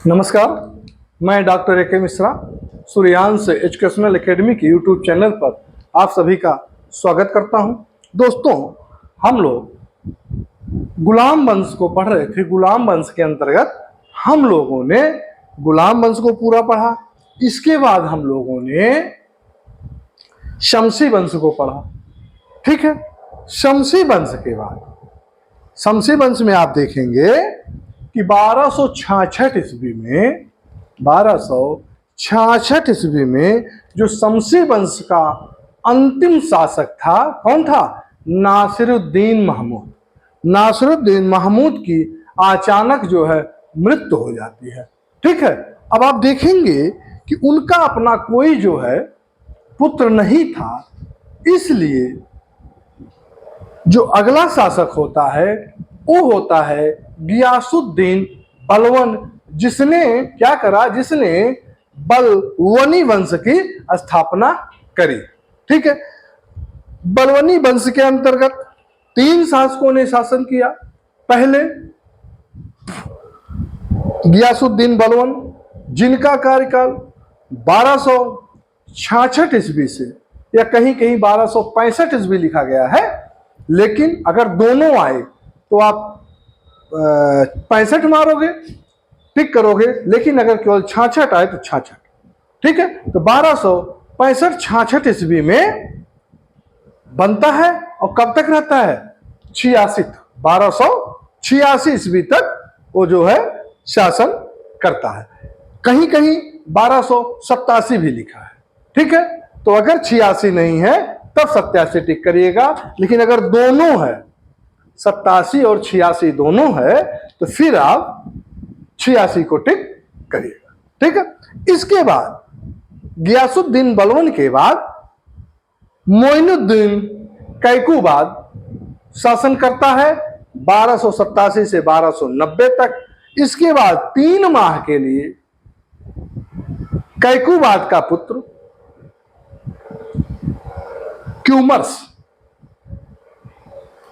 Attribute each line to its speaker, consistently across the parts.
Speaker 1: नमस्कार, मैं doctor A K. Mishra Suryansh educational academy के यूट्यूब चैनल पर आप सभी का स्वागत करता हूं। दोस्तों, हम लोग गुलाम वंश को पढ़ रहे थे। गुलाम वंश के अंतर्गत हम लोगों ने गुलाम वंश को पूरा पढ़ा। इसके बाद हम लोगों ने शमसी वंश को पढ़ा। ठीक है, शमसी वंश के बाद शमसी वंश में आप देखेंगे कि 1266 ईस्वी में जो शमसी वंश का अंतिम शासक था, कौन था? नासिरुद्दीन महमूद। नासिरुद्दीन महमूद की अचानक जो है मृत्यु हो जाती है। ठीक है, अब आप देखेंगे कि उनका अपना कोई जो है पुत्र नहीं था, इसलिए जो अगला शासक होता है वो होता है गियासुद्दीन बलवन, जिसने क्या करा? जिसने बलवनी वंश की स्थापना करी। ठीक है, बलवनी वंश के अंतर्गत 3 शासकों ने शासन किया। पहले गियासुद्दीन बलवन, जिनका कार्यकाल 1266 ईस्वी से या कहीं कहीं 1265 ईस्वी लिखा गया है, लेकिन अगर दोनों आए तो आप 65 मारोगे, टिक करोगे, लेकिन अगर केवल 66 आए तो 66। ठीक है, तो 1265-66 ईस्वी में बनता है और कब तक रहता है? 86 तक, 1286 ईस्वी तक वो जो है शासन करता है। कहीं कहीं 1287 भी लिखा है। ठीक है, तो अगर 86 नहीं है तब 87 टिक करिएगा, लेकिन अगर दोनों है, 87 और 86 दोनों है, तो फिर आप 86 को टिक करिएगा। ठीक है, इसके बाद गियासुद्दीन बलवन के बाद मोइनुद्दीन कैकुबाद शासन करता है 1287 से 1290 तक। इसके बाद 3 माह के लिए कैकुबाद का पुत्र क्यूमर्स,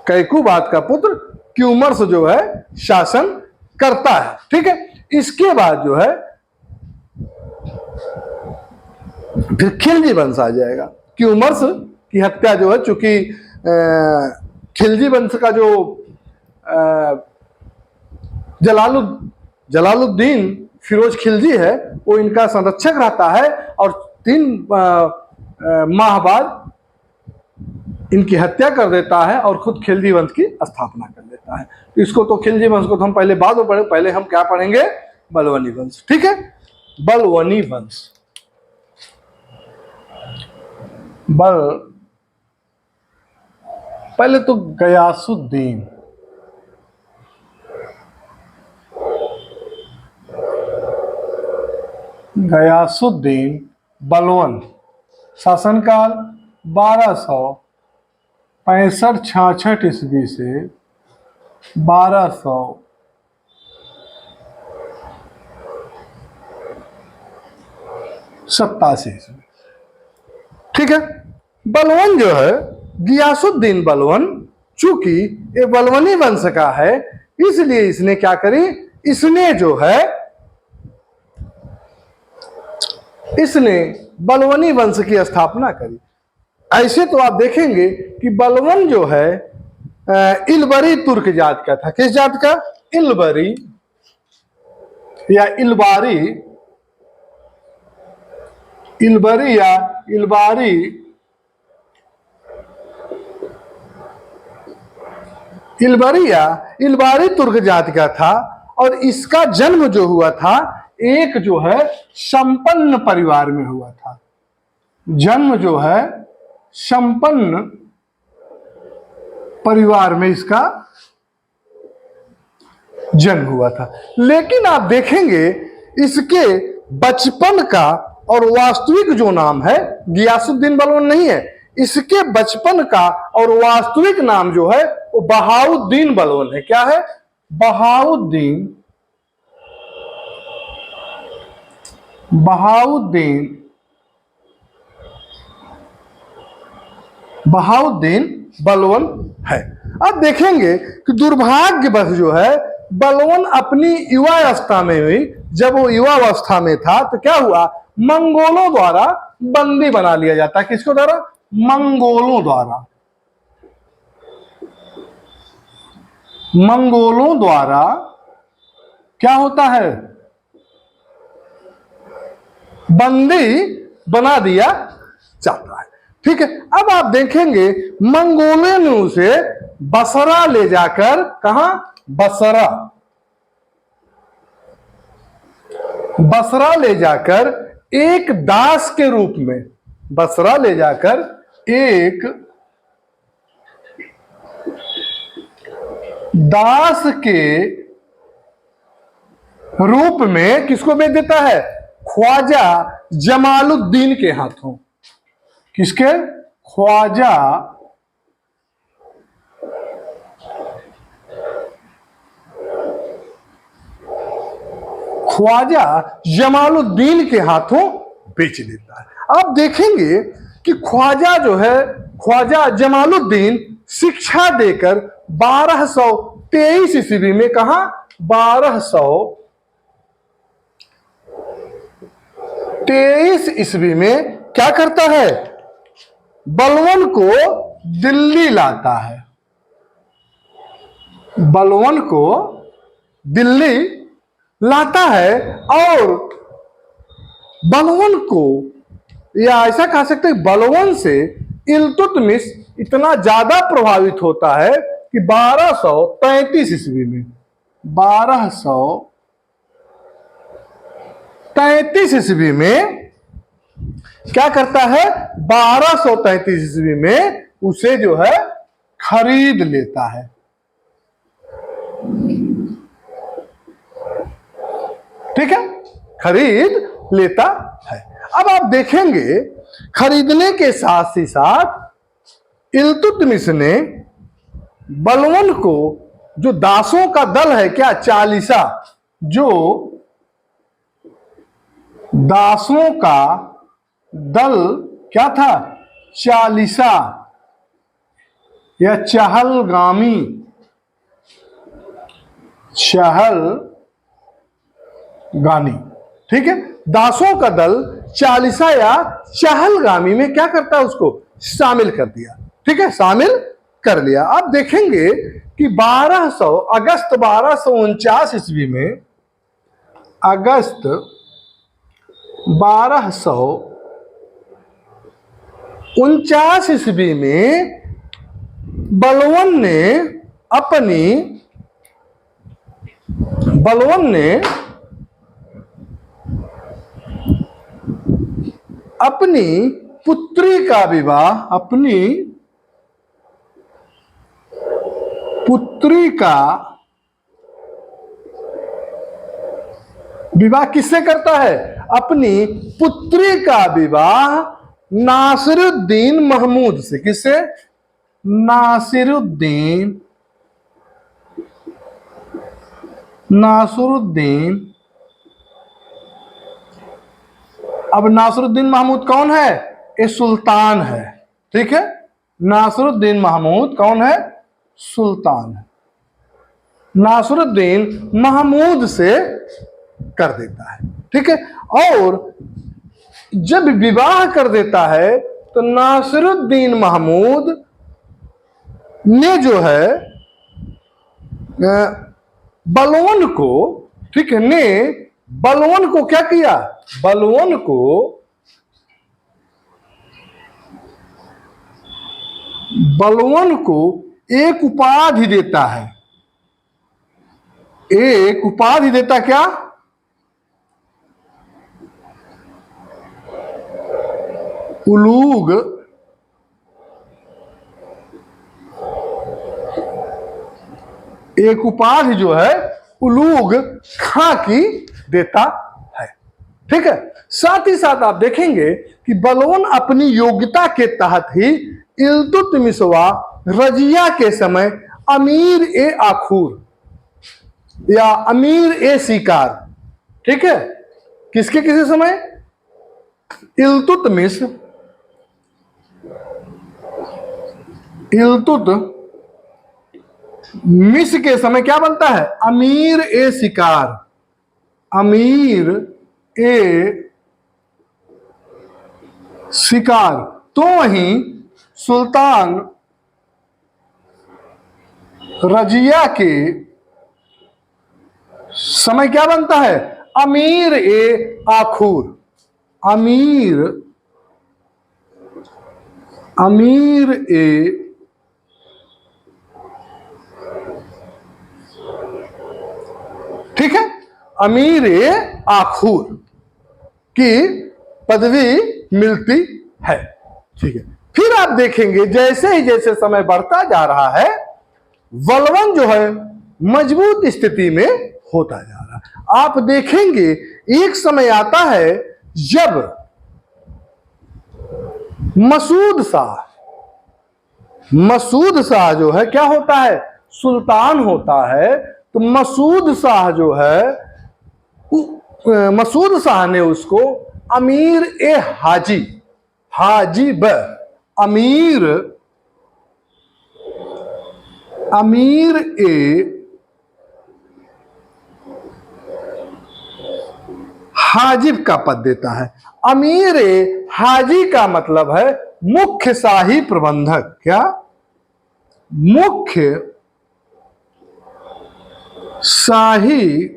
Speaker 1: कैकुबाद का पुत्र क्यूमर्स जो है शासन करता है। ठीक है, इसके बाद जो है फिर खिलजी वंश आ जाएगा। क्यूमर्स की हत्या जो है, चूंकि खिलजी वंश का जो जलालुद्दीन फिरोज खिलजी है, वो इनका संरक्षक रहता है और 3 माह बाद इनकी हत्या कर देता है और खुद खिलजी वंश की स्थापना कर देता है। इसको तो खिलजी वंश को तो हम पहले बाद में पढ़ेंगे, पहले हम क्या पढ़ेंगे? बलवनी वंश। ठीक है, बलवनी वंश। पहले तो गयासुद्दीन बलवन, शासनकाल 1265-66 ईस्वी से 1287 ईस्वी। ठीक है, बलवन जो है गियासुद्दीन बलवन, चूंकि ये बलवनी वंश का है, इसलिए इसने क्या करी? इसने जो है बलवनी वंश की स्थापना करी। ऐसे तो आप देखेंगे कि बलवन जो है इलबरी तुर्क जात का था। किस जात का? इलबरी या इलबारी, इलबरी या इलबारी, इलबरी या इलबारी तुर्क जात का था। और इसका जन्म जो हुआ था एक जो है संपन्न परिवार में हुआ था। जन्म जो है संपन्न परिवार में इसका जन्म हुआ था। लेकिन आप देखेंगे इसके बचपन का और वास्तविक जो नाम है गियासुद्दीन बलवन नहीं है। इसके बचपन का और वास्तविक नाम जो है वो बहाउद्दीन बलवन है। क्या है? बहाउद्दीन बहाउद्दीन बलवन है। अब देखेंगे कि दुर्भाग्यवश जो है बलवन अपनी युवा अवस्था में हुई, जब वो युवा अवस्था में था तो क्या हुआ, मंगोलों द्वारा बंदी बना लिया जाता है। किसको द्वारा? मंगोलों द्वारा। मंगोलों द्वारा क्या होता है, बंदी बना दिया जाता है। ठीक है, अब आप देखेंगे मंगोलों ने उसे बसरा ले जाकर, कहां? बसरा, बसरा ले जाकर एक दास के रूप में, बसरा ले जाकर एक दास के रूप में किसको बेच देता है? ख्वाजा जमालुद्दीन के हाथों। किसके? ख्वाजा जमालुद्दीन के हाथों बेच देता है। आप देखेंगे कि ख्वाजा जो है, ख्वाजा जमालुद्दीन शिक्षा देकर 1223 ईस्वी में, कहा? 1223 ईस्वी में क्या करता है? बलवन को दिल्ली लाता है। बलवन को दिल्ली लाता है और बलवन को, या ऐसा कह सकते हैं बलवन से इल्तुतमिश इतना ज्यादा प्रभावित होता है कि 1233 ईस्वी में, 1233 ईस्वी में क्या करता है? 1233 ईस्वी में उसे जो है खरीद लेता है। ठीक है, खरीद लेता है। अब आप देखेंगे खरीदने के साथ ही साथ इल्तुतमिश ने बलवन को, जो दासों का दल है, क्या? चालीसा, जो दासों का दल क्या था? चालीसा या चहलगामी, चहलगामी। ठीक है, दासों का दल चालीसा या चहलगामी में क्या करता है? उसको शामिल कर दिया। ठीक है, शामिल कर लिया। आप देखेंगे कि अगस्त 1249 ईस्वी में, अगस्त 1249 ईस्वी में बलवन ने अपनी पुत्री का विवाह, अपनी पुत्री का विवाह किससे करता है? अपनी पुत्री का विवाह नासिरुद्दीन महमूद से। किससे? नासिरुद्दीन अब नासिरुद्दीन महमूद कौन है? ये सुल्तान है। ठीक है, नासिरुद्दीन महमूद कौन है? सुल्तान है। नासिरुद्दीन महमूद से कर देता है। ठीक है, और जब विवाह कर देता है तो नासिरुद्दीन महमूद ने जो है बलवन को, ठीक है, ने बलवन को क्या किया? बलवन को एक उपाधि देता है। एक उपाधि देता, क्या? उलूग एक उपाधि जो है उलूग खां की देता है। ठीक है, साथ ही साथ आप देखेंगे कि बलवन अपनी योग्यता के तहत ही इल्तुतमिशवा रजिया के समय अमीर ए आखूर या अमीर ए शिकार, ठीक है, किसके किसी समय? इल्तुतमिश इल्तुतमिश के समय क्या बनता है? अमीर ए शिकार, अमीर ए शिकार। तो वहीं सुल्तान रजिया के समय क्या बनता है? अमीर ए आखूर, अमीर ए ठीक है, अमीर ए आखूर की पदवी मिलती है। ठीक है, फिर आप देखेंगे जैसे ही जैसे समय बढ़ता जा रहा है, बलवन जो है मजबूत स्थिति में होता जा रहा है। आप देखेंगे एक समय आता है जब मसूद शाह जो है क्या होता है? सुल्तान होता है। तो मसूद शाह जो है, मसूद शाह ने उसको अमीर ए हाजिब, अमीर ए हाजिब का पद देता है। अमीर ए हाजी का मतलब है मुख्य शाही प्रबंधक। क्या? मुख्य शाही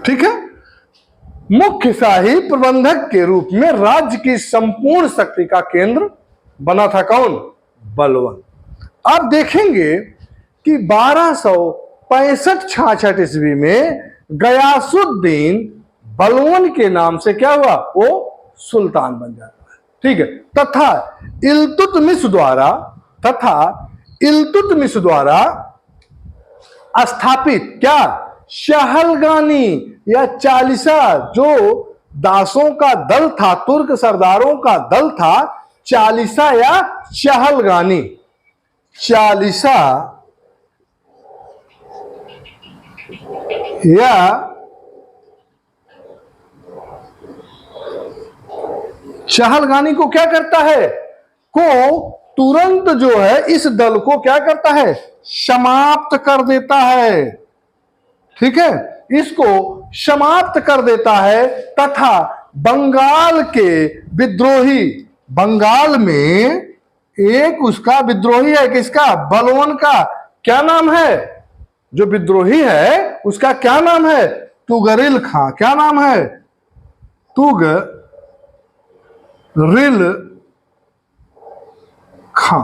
Speaker 1: ठीक है, मुख्य शाही प्रबंधक के रूप में राज्य की संपूर्ण शक्ति का केंद्र बना था कौन? बलवन। आप देखेंगे कि 1265-66 ईस्वी में गयासुद्दीन बलवन के नाम से क्या हुआ? वो सुल्तान बन जाता है। ठीक है, तथा इल्तुतमिश द्वारा स्थापित क्या? शहलगानी या चालीसा, जो दासों का दल था, तुर्क सरदारों का दल था, चालीसा या शहलगानी। चालीसा या शहलगानी को क्या करता है? को तुरंत जो है इस दल को क्या करता है? समाप्त कर देता है। ठीक है, इसको समाप्त कर देता है। तथा बंगाल के विद्रोही, बंगाल में एक उसका विद्रोही है, किसका? बलवन का। क्या नाम है? जो विद्रोही है उसका क्या नाम है? तुगरिल खां। क्या नाम है? तुगरिल खां।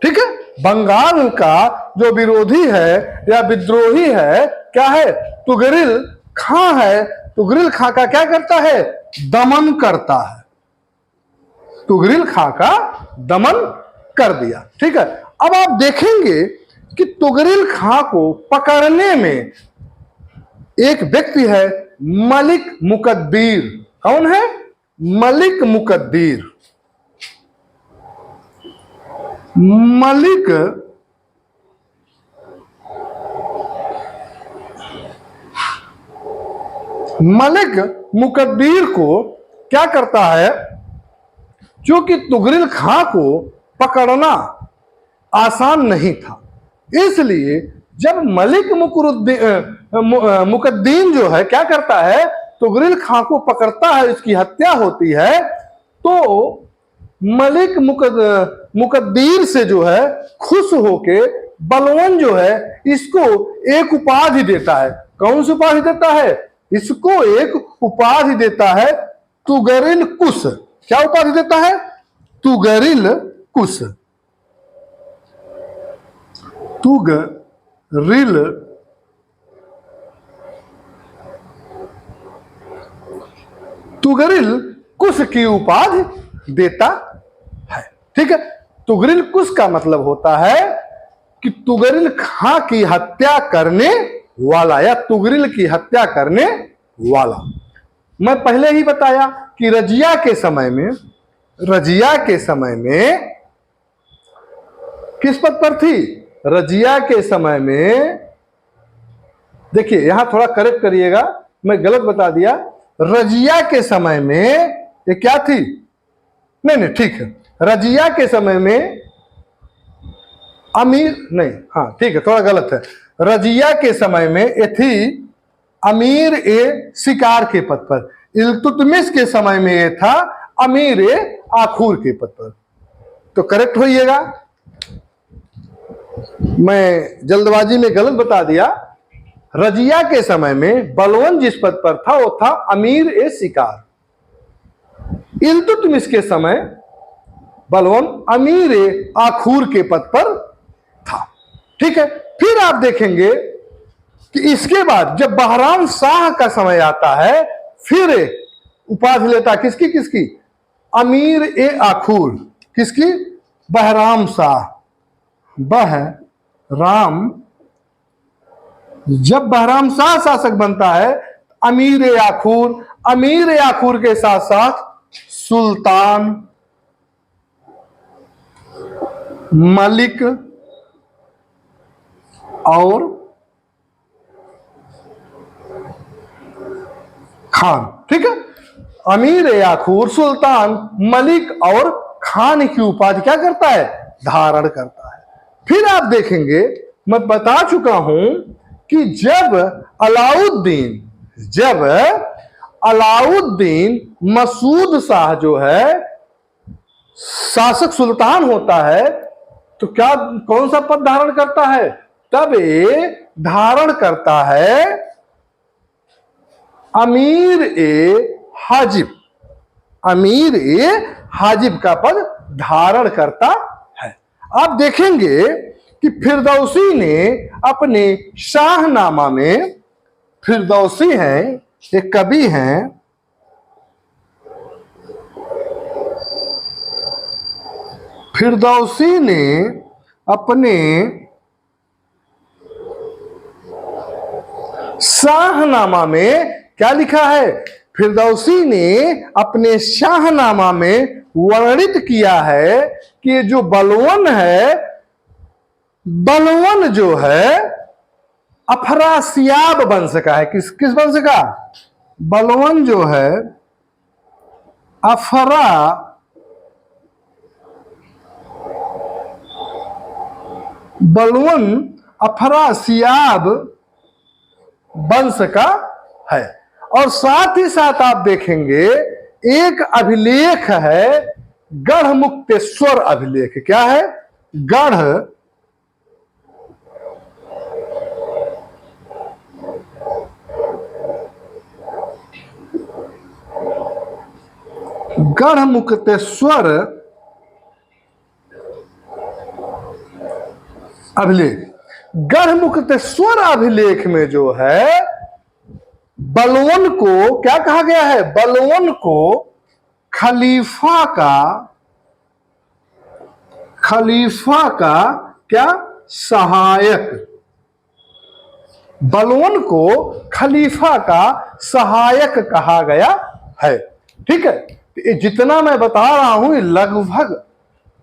Speaker 1: ठीक है, बंगाल का जो विरोधी है या विद्रोही है क्या है? तुगरिल खां है। तुगरिल खां का क्या करता है? दमन करता है। तुगरिल खां का दमन कर दिया। ठीक है, अब आप देखेंगे कि तुगरिल खां को पकड़ने में एक व्यक्ति है, मलिक मुकद्दीर। कौन है? मलिक मुकद्दीर। मलिक मुकद्दीर को क्या करता है? क्योंकि तुगरिल खां को पकड़ना आसान नहीं था, इसलिए जब मलिक मुकद्दीन जो है क्या करता है? तुगरिल खां को पकड़ता है, इसकी हत्या होती है। तो मलिक मुकद्दीर से जो है खुश होके बलवन जो है इसको एक उपाधि देता है। कौन सी उपाधि देता है? इसको एक उपाधि देता है, तुगरिल कुश। क्या उपाधि देता है? तुगरिल कुश। तुगरिल कुश की उपाधि देता है। ठीक है, तुगरिल कुश का मतलब होता है कि तुगरिल खां की हत्या करने वाला या तुगरिल की हत्या करने वाला। मैं पहले ही बताया कि रजिया के समय में किस पद पर थी? रजिया के समय में, देखिए यहां थोड़ा करेक्ट करिएगा, मैं गलत बता दिया। रजिया के समय में ये क्या थी? नहीं नहीं ठीक है, रजिया के समय में अमीर नहीं, हाँ ठीक है, थोड़ा गलत है। रजिया के समय में ये थी अमीर ए शिकार के पद पर, इल्तुतमिश के समय में ये था अमीर ए आखूर के पद पर। तो करेक्ट होइएगा, मैं जल्दबाजी में गलत बता दिया। रजिया के समय में बलवन जिस पद पर था वो था अमीर ए शिकार। इल्तुतमिश के समय बलवन अमीर ए आखूर के पद पर था। ठीक है, फिर आप देखेंगे कि इसके बाद जब बहराम शाह का समय आता है, फिर उपाधि लेता किसकी किसकी, अमीर ए आखूर, किसकी, बहराम शाह। बहराम, जब बहराम शाह शासक बनता है अमीर ए आखूर, अमीर ए आखूर के साथ साथ सुल्तान, मलिक और खान। ठीक है, अमीर ए आखूर, सुल्तान, मलिक और खान की उपाधि क्या करता है, धारण करता है। फिर आप देखेंगे, मैं बता चुका हूं कि जब अलाउद्दीन मसूद शाह जो है शासक सुल्तान होता है, तो क्या कौन सा पद धारण करता है, तब ये धारण करता है अमीर ए हाजिब, अमीर ए हाजिब का पद धारण करता है। आप देखेंगे कि फिरदौसी ने अपने शाहनामा में, फिरदौसी हैं एक कवि हैं, फिरदौसी ने अपने शाहनामा में क्या लिखा है, फिरदौसी ने अपने शाहनामा में वर्णित किया है कि ये जो बलवन है, बलवन जो है अफरासियाब वंश का है। किस वंश का, बलवन जो है बलवन अफरासियाब वंश का है। और साथ ही साथ आप देखेंगे एक अभिलेख है गढ़मुक्तेश्वर अभिलेख। क्या है, गढ़मुक्तेश्वर अभिलेख। गढ़मुक्तेश्वर अभिलेख में जो है बलवन को क्या कहा गया है, बलवन को खलीफा का क्या सहायक, बलवन को खलीफा का सहायक कहा गया है। ठीक है, ये जितना मैं बता रहा हूं ये लगभग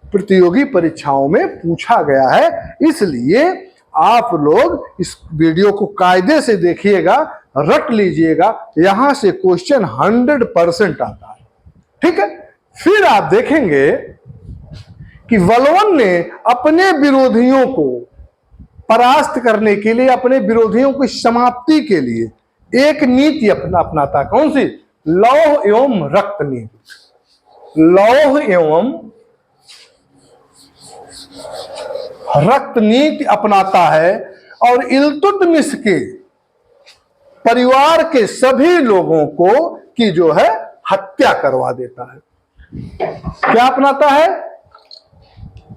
Speaker 1: प्रतियोगी परीक्षाओं में पूछा गया है, इसलिए आप लोग इस वीडियो को कायदे से देखिएगा, रट लीजिएगा, यहां से क्वेश्चन 100% आता है। ठीक है, फिर आप देखेंगे कि बलवन ने अपने विरोधियों को परास्त करने के लिए, अपने विरोधियों की समाप्ति के लिए एक नीति अपनाता। कौन सी, लौह एवं रक्त नीति। लौह एवं रक्त नीति अपनाता है और इल्तुतमिश के परिवार के सभी लोगों को की जो है हत्या करवा देता है। क्या अपनाता है,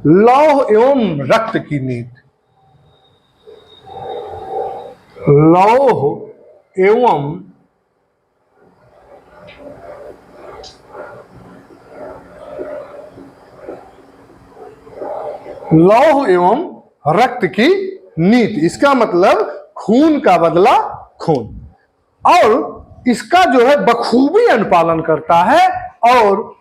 Speaker 1: लौह एवं रक्त की नीति। लौह एवं रक्त की नीति, इसका मतलब खून का बदला खून। और इसका जो है बखूबी अनुपालन करता है, और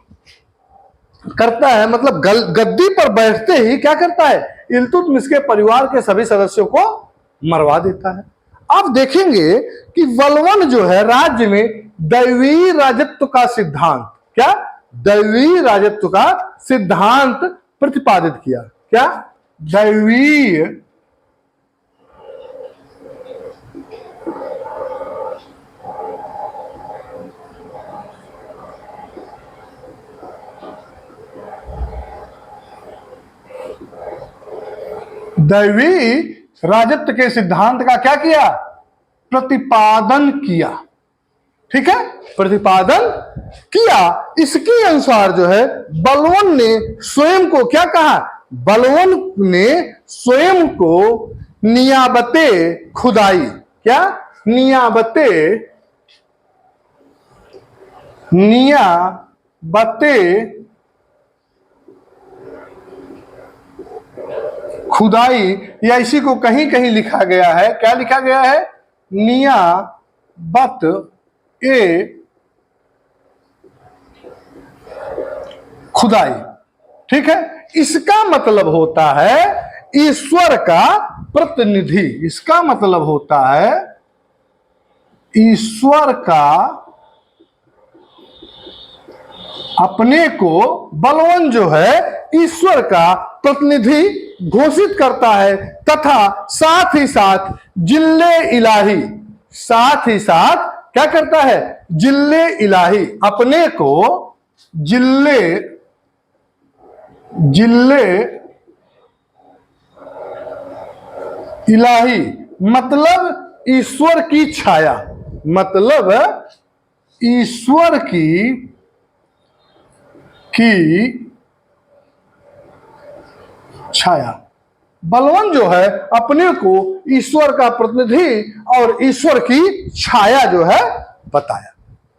Speaker 1: करता है मतलब गद्दी पर बैठते ही क्या करता है, इल्तुतमिश के परिवार के सभी सदस्यों को मरवा देता है। आप देखेंगे कि बलवन जो है राज्य में दैवीय राजत्व का सिद्धांत, क्या दैवीय राजत्व का सिद्धांत प्रतिपादित किया। क्या? दैवीय दैवीय राजत्व के सिद्धांत का क्या किया? प्रतिपादन किया। ठीक है, प्रतिपादन किया। इसके अनुसार जो है बलवन ने स्वयं को क्या कहा? बलवन ने स्वयं को नियाबते खुदाई। क्या? नियाबते खुदाई, या इसी को कहीं कहीं लिखा गया है। क्या लिखा गया है? नियाबत ए खुदाई। ठीक है, इसका मतलब होता है ईश्वर का प्रतिनिधि। इसका मतलब होता है ईश्वर का अपने को बलवन जो है ईश्वर का प्रतिनिधि घोषित करता है, तथा साथ ही साथ जिल्ले इलाही, साथ ही साथ क्या करता है? जिल्ले इलाही, अपने को जिल्ले इलाही मतलब ईश्वर की छाया, मतलब ईश्वर की छाया। बलवन जो है अपने को ईश्वर का प्रतिनिधि और ईश्वर की छाया जो है बताया।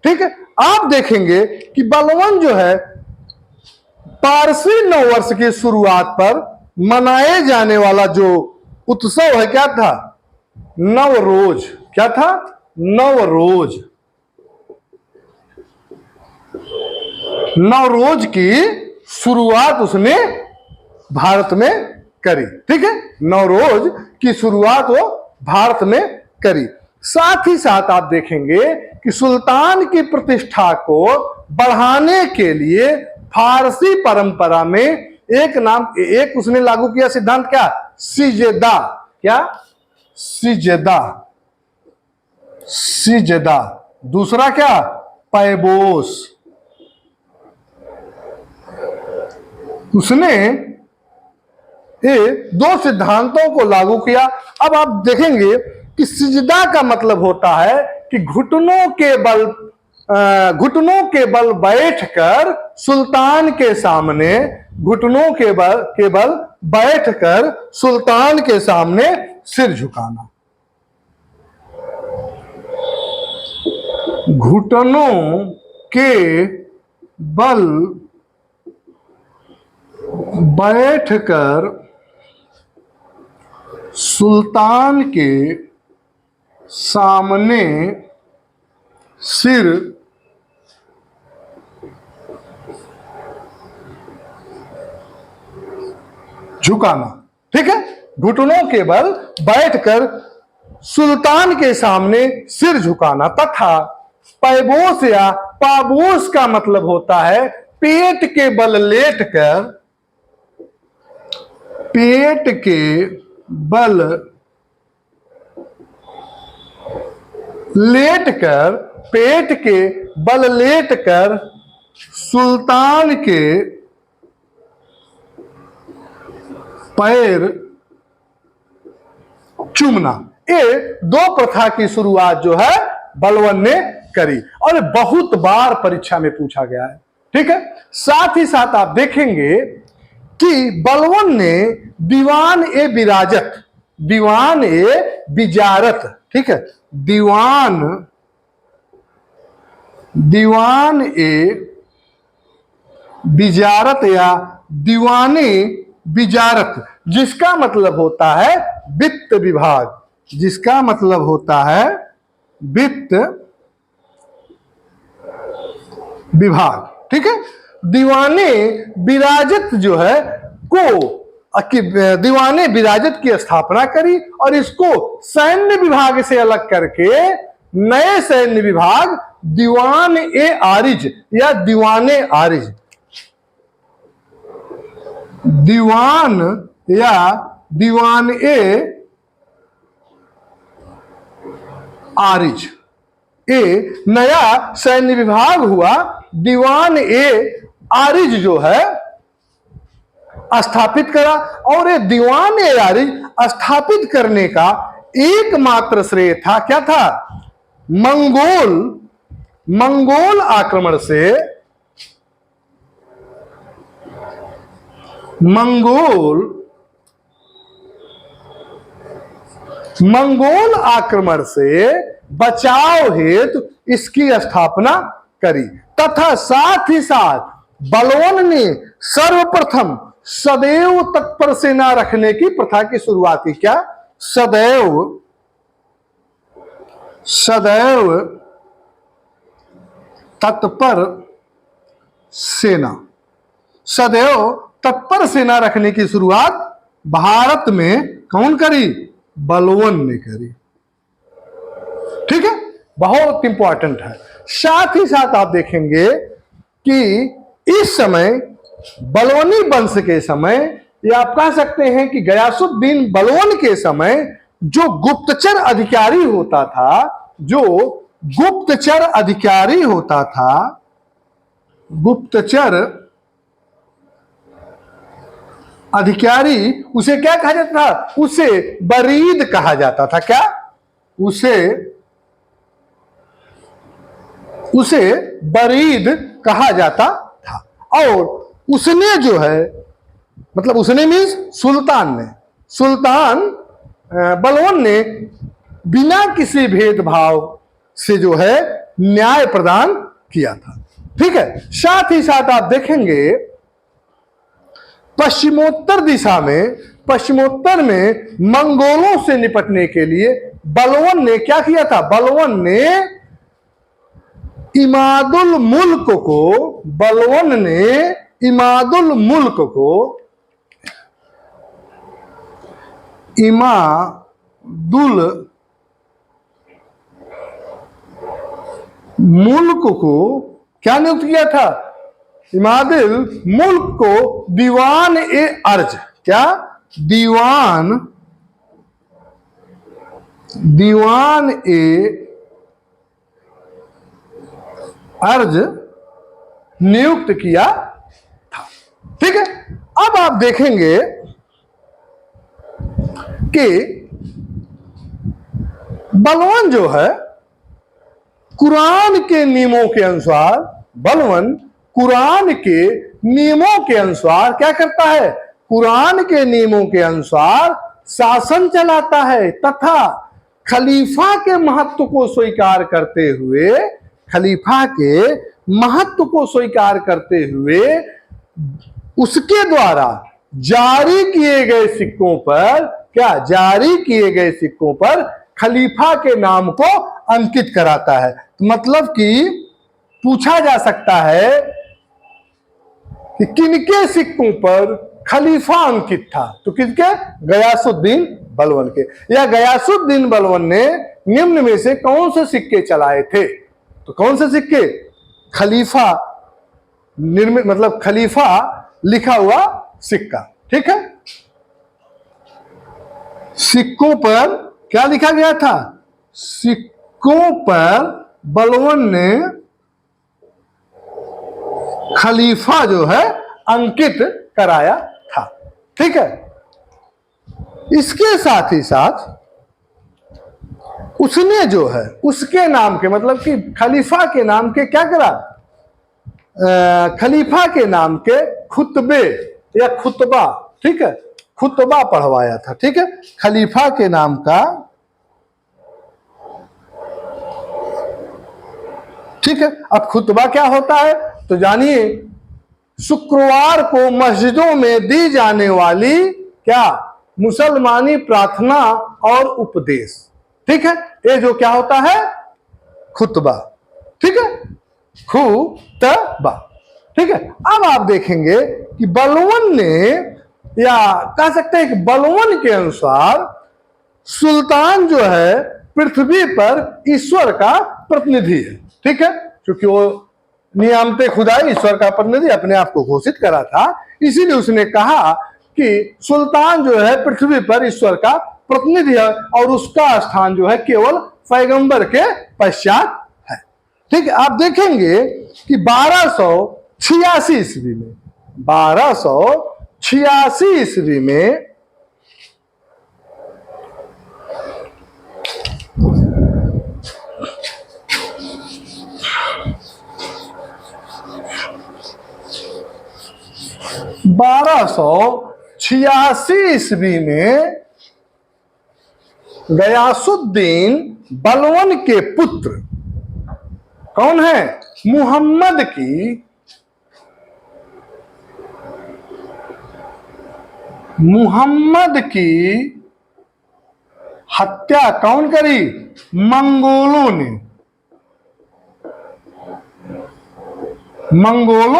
Speaker 1: ठीक है, आप देखेंगे कि बलवन जो है पारसी नववर्ष की शुरुआत पर मनाए जाने वाला जो उत्सव है क्या था? नवरोज। क्या था? नवरोज। नवरोज की शुरुआत उसने भारत में करी। ठीक है, नवरोज की शुरुआत वो भारत में करी। साथ ही साथ आप देखेंगे कि सुल्तान की प्रतिष्ठा को बढ़ाने के लिए फारसी परंपरा में एक उसने लागू किया सिद्धांत। क्या? सिजेदा। क्या? सिजेदा। दूसरा क्या? पैबोस। उसने ये दो सिद्धांतों को लागू किया। अब आप देखेंगे कि सिजदा का मतलब होता है कि घुटनों के बल बैठकर सुल्तान के सामने, घुटनों के बल बैठकर सुल्तान के सामने सिर झुकाना। घुटनों के बल बैठकर सुल्तान के सामने सिर झुकाना। ठीक है, घुटनों के बल बैठकर सुल्तान के सामने सिर झुकाना। तथा पैबोस या पाबोस का मतलब होता है पेट के बल लेटकर, पेट के बल लेटकर, पेट के बल लेटकर सुल्तान के पैर चूमना। ये दो प्रथा की शुरुआत जो है बलवन ने करी और बहुत बार परीक्षा में पूछा गया है। ठीक है, साथ ही साथ आप देखेंगे कि बलवन ने दीवान ए बिजारत, ठीक है, दीवान ए बिजारत या दीवाने बिजारत, जिसका मतलब होता है वित्त विभाग, जिसका मतलब होता है वित्त विभाग। ठीक है, दीवाने बिराजत जो है दीवाने बिराजत की स्थापना करी और इसको सैन्य विभाग से अलग करके नए सैन्य विभाग दीवान ए आरिज या दीवाने आरिज। दीवान या दीवान ए आरिज, ए नया सैन्य विभाग हुआ, दीवान ए आरिज जो है स्थापित करा। और ये दीवान ए आरिज स्थापित करने का एकमात्र श्रेय था, क्या था? मंगोल आक्रमण से, मंगोल आक्रमण से बचाव हेतु इसकी स्थापना करी, तथा साथ ही साथ बलवन ने सर्वप्रथम सदैव तत्पर सेना रखने की प्रथा की शुरुआत की। क्या? सदैव तत्पर सेना, सदैव तत्पर सेना रखने की शुरुआत भारत में कौन करी? बलवन ने करी। ठीक है, बहुत इंपॉर्टेंट है। साथ ही साथ आप देखेंगे कि इस समय बलवनी वंश के समय, या आप कह सकते हैं कि गयासुद्दीन बलवन के समय जो गुप्तचर अधिकारी होता था, गुप्तचर अधिकारी, उसे क्या कहा जाता था? उसे बरीद कहा जाता था। क्या? उसे बरीद कहा जाता था। और उसने जो है, मतलब उसने मीन्स सुल्तान बलवन ने बिना किसी भेदभाव से जो है न्याय प्रदान किया था। ठीक है, साथ ही साथ आप देखेंगे पश्चिमोत्तर में मंगोलों से निपटने के लिए बलवन ने क्या किया था? बलवन ने इमादुल मुल्क को क्या नियुक्त किया था? इमादुल मुल्क को दीवान ए अर्ज, क्या? दीवान ए अर्ज नियुक्त किया था। ठीक है, अब आप देखेंगे कि बलवन जो है कुरान के नियमों के अनुसार, कुरान के नियमों के अनुसार क्या करता है? कुरान के नियमों के अनुसार शासन चलाता है, तथा खलीफा के महत्व को स्वीकार करते हुए उसके द्वारा जारी किए गए सिक्कों पर खलीफा के नाम को अंकित कराता है। मतलब कि पूछा जा सकता है कि किनके सिक्कों पर खलीफा अंकित था? तो किसके? गयासुद्दीन बलवन के। या गयासुद्दीन बलवन ने निम्न में से कौन से सिक्के चलाए थे? तो कौन से सिक्के? खलीफा निर्मित, मतलब खलीफा लिखा हुआ सिक्का। ठीक है, सिक्कों पर क्या लिखा गया था? सिक्कों पर बलवन ने खलीफा जो है अंकित कराया था। ठीक है, इसके साथ ही साथ उसने जो है उसके नाम के, मतलब कि खलीफा के नाम के क्या करा? खलीफा के नाम के खुतबे या खुतबा, ठीक है, खुतबा पढ़वाया था। ठीक है, खलीफा के नाम का, ठीक है। अब खुतबा क्या होता है तो जानिए, शुक्रवार को मस्जिदों में दी जाने वाली क्या? मुसलमानी प्रार्थना और उपदेश। ठीक है, ये जो क्या होता है? खुतबा। ठीक है, खुतबा। ठीक है, अब आप देखेंगे कि बलवन ने, या कह सकते हैं कि बलवन के अनुसार सुल्तान जो है पृथ्वी पर ईश्वर का प्रतिनिधि है। ठीक है, क्योंकि वो नियामते खुदाई, ईश्वर का प्रतिनिधि अपने आप को घोषित करा था, इसीलिए उसने कहा कि सुल्तान जो है पृथ्वी पर ईश्वर का प्रतिनिधि है और उसका स्थान जो है केवल पैगंबर के पश्चात है। ठीक है, आप देखेंगे कि 1286 ईस्वी में 1286 ईस्वी में ईस्वी में गयासुद्दीन बलवन के पुत्र कौन है, मुहम्मद की हत्या कौन करी, मंगोलों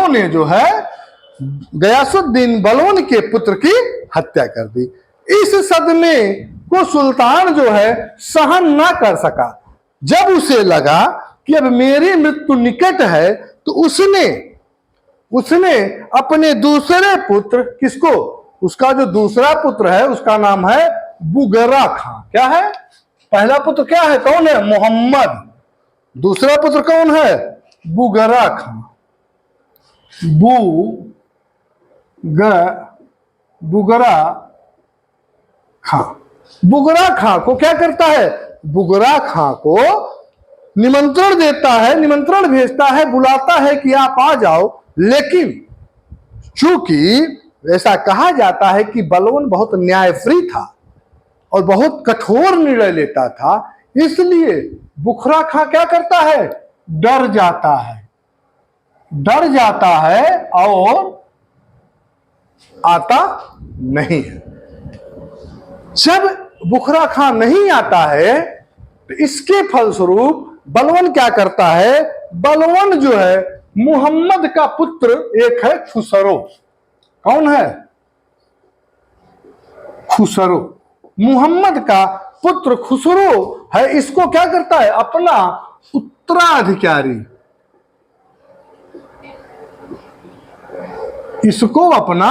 Speaker 1: ने जो है गयासुद्दीन बलवन के पुत्र की हत्या कर दी। इस सदमे को सुल्तान जो है सहन ना कर सका। जब उसे लगा कि अब मेरी मृत्यु निकट है, तो उसने अपने दूसरे पुत्र, किसको, उसका जो दूसरा पुत्र है उसका नाम है बुगरा खां। क्या है, पहला पुत्र क्या है, कौन है, मोहम्मद, दूसरा पुत्र कौन है, बुगरा खां। बुगरा खां को क्या करता है, बुगरा खां को निमंत्रण देता है, निमंत्रण भेजता है, बुलाता है कि आप आ जाओ। लेकिन चूंकि ऐसा कहा जाता है कि बलवन बहुत न्यायप्रिय था और बहुत कठोर निर्णय लेता था, इसलिए बुगरा खां क्या करता है, डर जाता है और आता नहीं है। जब बुगरा खां नहीं आता है तो इसके फलस्वरूप बलवन क्या करता है, बलवन जो है मुहम्मद का पुत्र एक है खुसरो, कौन है, खुसरो, मुहम्मद का पुत्र खुसरो है, इसको क्या करता है, अपना उत्तराधिकारी, इसको अपना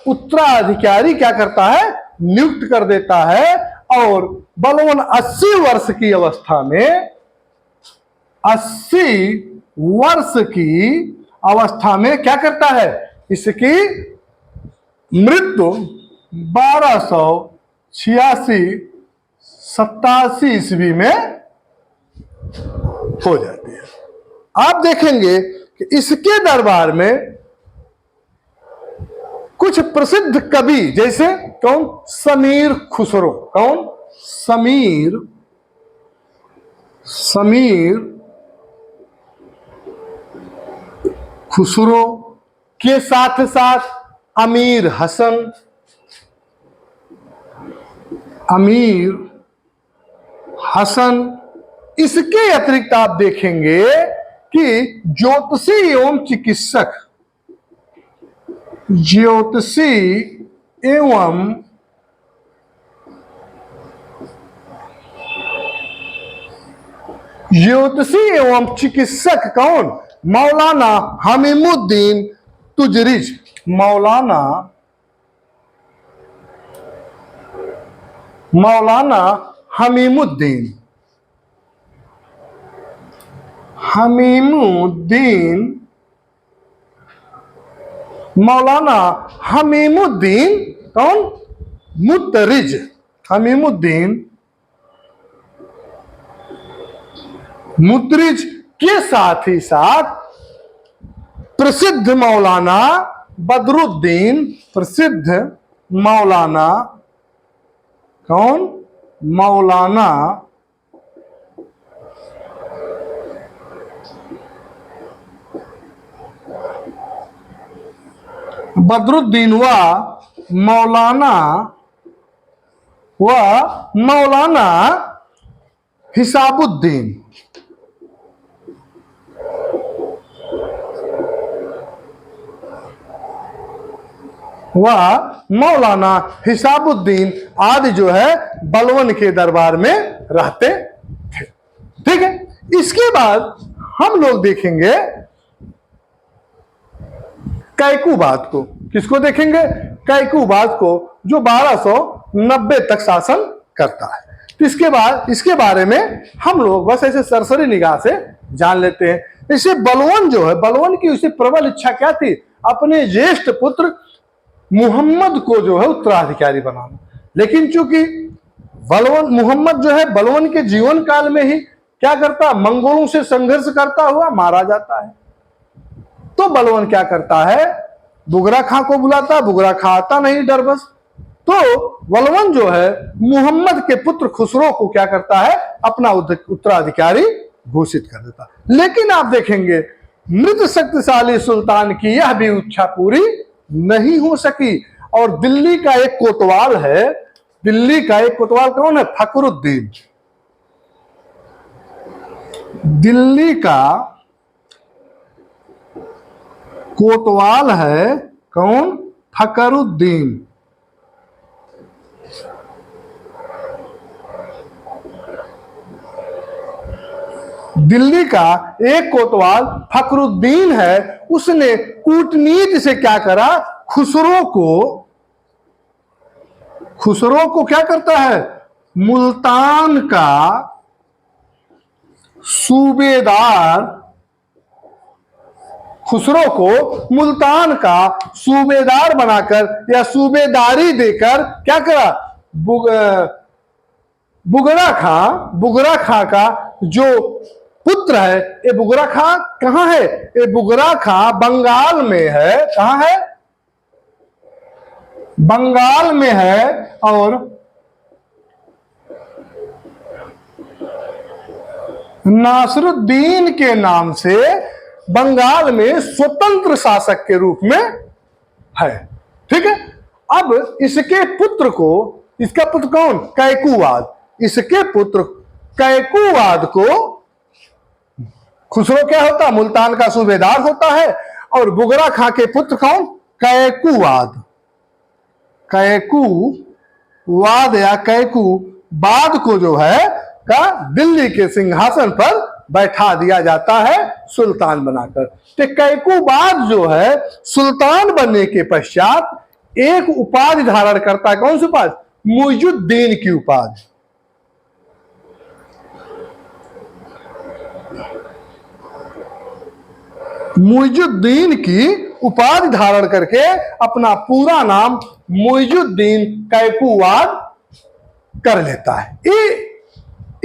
Speaker 1: उत्तराधिकारी क्या करता है, नियुक्त कर देता है। और बलवन 80 वर्ष की अवस्था में 80 वर्ष की अवस्था में क्या करता है, इसकी मृत्यु 1286-87 ईस्वी में हो जाती है। आप देखेंगे कि इसके दरबार में कुछ प्रसिद्ध कवि, जैसे कौन, समीर खुसरो, कौन, समीर खुसरो के साथ साथ अमीर हसन, इसके अतिरिक्त आप देखेंगे कि ज्योतिषी एवं चिकित्सक, ज्योतिषी एवं चिकित्सक कौन, मौलाना हमीमुद्दीन तुजरिज, मौलाना हमीमुद्दीन कौन, मुतरिज, मुतरिज के साथ ही साथ प्रसिद्ध मौलाना बदरुद्दीन, प्रसिद्ध मौलाना कौन, मौलाना बदरुद्दीन व मौलाना हिसाबुद्दीन, मौलाना हिसाबुद्दीन आदि जो है बलवन के दरबार में रहते थे। ठीक है, इसके बाद हम लोग देखेंगे कैकुबाद को। किसको देखेंगे? कैकुबाद को, जो 1290 तक शासन करता है। तो इसके बारे में हम लोग बस ऐसे सरसरी निगाह से जान लेते हैं। इसे बलवन जो है, बलवन की उसे प्रबल इच्छा क्या थी? अपने ज्येष्ठ पुत्र मुहम्मद को जो है उत्तराधिकारी बनाना। लेकिन चूंकि बलवन मुहम्मद जो है बलवन के जीवन काल में ही क्या करता? मंगोलों से संघर्ष करता हुआ मारा जाता है। तो बलवन क्या करता है? बुगरा खां को बुलाता। बुगरा खां आता नहीं, डर बस। तो बलवन जो है मुहम्मद के पुत्र खुसरो को क्या करता है? अपना उत्तराधिकारी घोषित कर देता। लेकिन आप देखेंगे मृत शक्तिशाली सुल्तान की यह भी इच्छा पूरी नहीं हो सकी। और दिल्ली का एक कोतवाल है, दिल्ली का एक कोतवाल कौन है? फखरुद्दीन। दिल्ली का कोतवाल है कौन? फखरुद्दीन। दिल्ली का एक कोतवाल फखरुद्दीन है। उसने कूटनीति से क्या करा? खुसरो को क्या करता है? मुल्तान का सूबेदार, खुसरो को मुल्तान का सूबेदार बनाकर या सूबेदारी देकर क्या करा? बुगरा खां का जो पुत्र है, ये बुगरा खां कहां है? ये बुगरा खां बंगाल में है। कहां है? बंगाल में है। और नासरुद्दीन के नाम से बंगाल में स्वतंत्र शासक के रूप में है। ठीक है। अब इसके पुत्र को, इसका पुत्र कौन? कैकुवाद। इसके पुत्र कैकुवाद को खुसरो क्या होता? मुल्तान का सूबेदार होता है। और बुगरा खां के पुत्र कौन? कैकुवाद। कैकुवाद या कैकुबाद को जो है का दिल्ली के सिंहासन पर बैठा दिया जाता है सुल्तान बनाकर। तो कैकुबाद जो है सुल्तान बनने के पश्चात एक उपाधि धारण करता है। कौन सी उपाधि? मुइजुद्दीन की उपाधि। मुइजुद्दीन की उपाधि धारण करके अपना पूरा नाम मुइजुद्दीन कैकुवाद कर लेता है। ये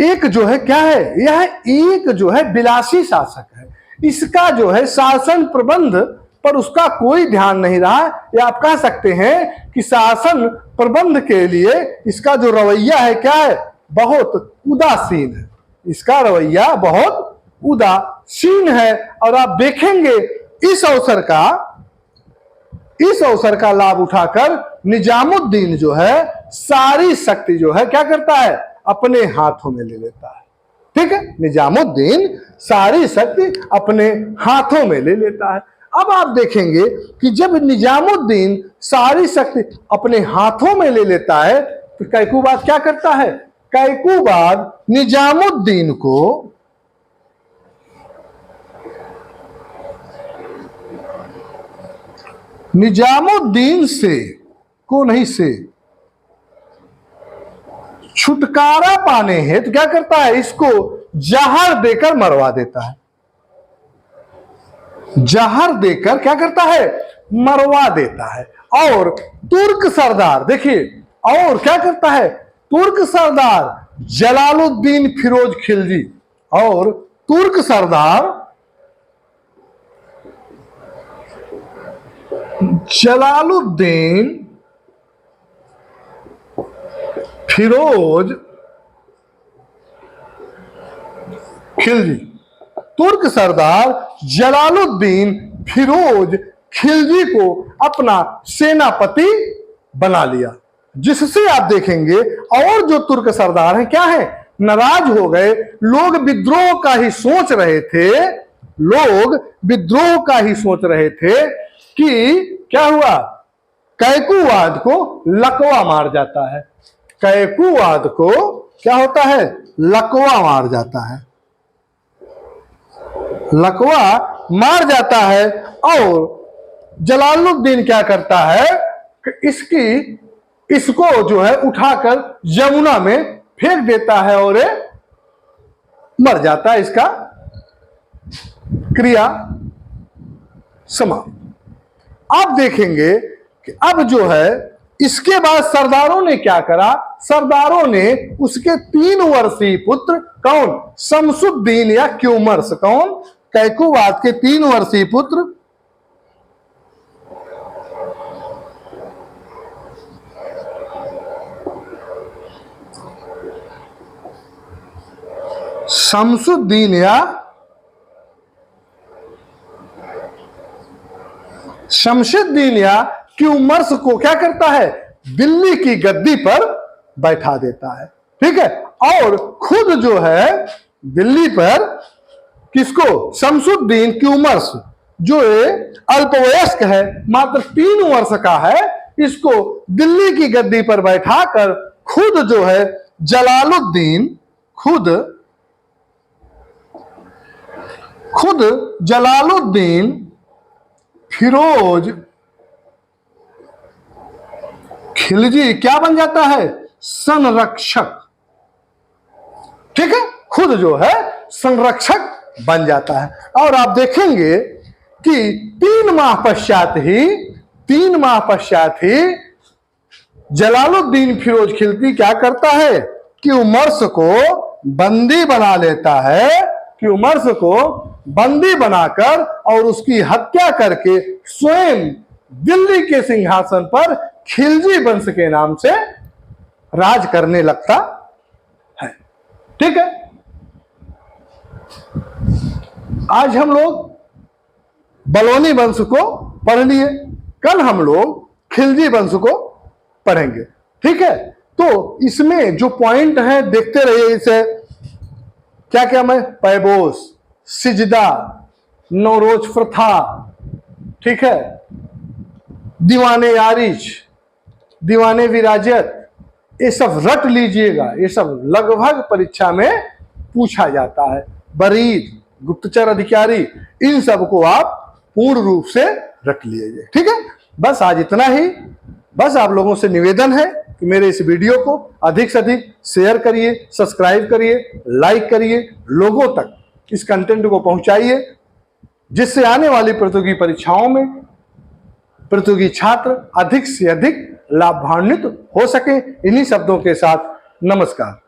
Speaker 1: एक जो है क्या है? यह एक जो है विलासी शासक है। इसका जो है शासन प्रबंध पर उसका कोई ध्यान नहीं रहा, या आप कह सकते हैं कि शासन प्रबंध के लिए इसका जो रवैया है क्या है? बहुत उदासीन है। इसका रवैया बहुत उदासीन है। और आप देखेंगे इस अवसर का लाभ उठाकर निजामुद्दीन जो है सारी शक्ति जो है क्या करता है? अपने हाथों में ले लेता है। ठीक है। निजामुद्दीन सारी शक्ति अपने हाथों में ले लेता है। अब आप देखेंगे कि जब निजामुद्दीन सारी शक्ति अपने हाथों में ले लेता है तो कैकुबाद क्या करता है? कैकुबाद निजामुद्दीन को से छुटकारा पाने हेतु तो क्या करता है? इसको जहर देकर मरवा देता है। जहर देकर क्या करता है? मरवा देता है। और तुर्क सरदार देखिए, और क्या करता है? तुर्क सरदार जलालुद्दीन फिरोज खिलजी और तुर्क सरदार जलालुद्दीन फिरोज खिलजी, तुर्क सरदार जलालुद्दीन फिरोज खिलजी को अपना सेनापति बना लिया। जिससे आप देखेंगे और जो तुर्क सरदार हैं क्या है? नाराज हो गए। लोग विद्रोह का ही सोच रहे थे कि क्या हुआ? कैकुवाद को लकवा मार जाता है। कैकुवाद को क्या होता है? लकवा मार जाता है। लकवा मार जाता है और जलालुद्दीन क्या करता है कि इसको जो है उठाकर यमुना में फेंक देता है और मर जाता है। इसका क्रिया समाप्त। आप देखेंगे कि अब जो है इसके बाद सरदारों ने क्या करा, सरदारों ने उसके 3 वर्षीय पुत्र कौन, शमसुद्दीन या क्यूमर्स, कौन, कैकुबाद के 3 वर्षीय पुत्र शमसुद्दीन या शमशुद्दीन या क्यूमर्स को क्या करता है, दिल्ली की गद्दी पर बैठा देता है। ठीक है, और खुद जो है दिल्ली पर किसको, शमसुद्दीन क्यूमर्स जो अल्पवयस्क है, मात्र 3 वर्ष का है, इसको दिल्ली की गद्दी पर बैठाकर खुद जो है जलालुद्दीन खुद जलालुद्दीन फिरोज खिलजी क्या बन जाता है, संरक्षक। ठीक है, खुद जो है संरक्षक बन जाता है। और आप देखेंगे कि 3 माह पश्चात ही जलालुद्दीन फिरोज खिलजी क्या करता है, क्यूमर्स को बंदी बना लेता है, क्यूमर्स को बंदी बनाकर और उसकी हत्या करके स्वयं दिल्ली के सिंहासन पर खिलजी वंश के नाम से राज करने लगता है। ठीक है, आज हम लोग बलौनी वंश को पढ़ लिए, कल हम लोग खिलजी वंश को पढ़ेंगे। ठीक है, तो इसमें जो पॉइंट है देखते रहिए। इसे क्या क्या मैं, पैबोस, सिजदा, नौरोज प्रथा, ठीक है, दीवाने यारिज, दीवाने विराजत, ये सब रट लीजिएगा, ये सब लगभग परीक्षा में पूछा जाता है। बरीद, गुप्तचर अधिकारी, इन सब को आप पूर्ण रूप से रट लीजिए। ठीक है, बस आज इतना ही। बस आप लोगों से निवेदन है कि मेरे इस वीडियो को अधिक से अधिक शेयर करिए, सब्सक्राइब करिए, लाइक करिए, लोगों तक इस कंटेंट को पहुंचाइए, जिससे आने वाली प्रतियोगी परीक्षाओं में प्रतियोगी छात्र अधिक से अधिक लाभान्वित हो सके। इन्हीं शब्दों के साथ नमस्कार।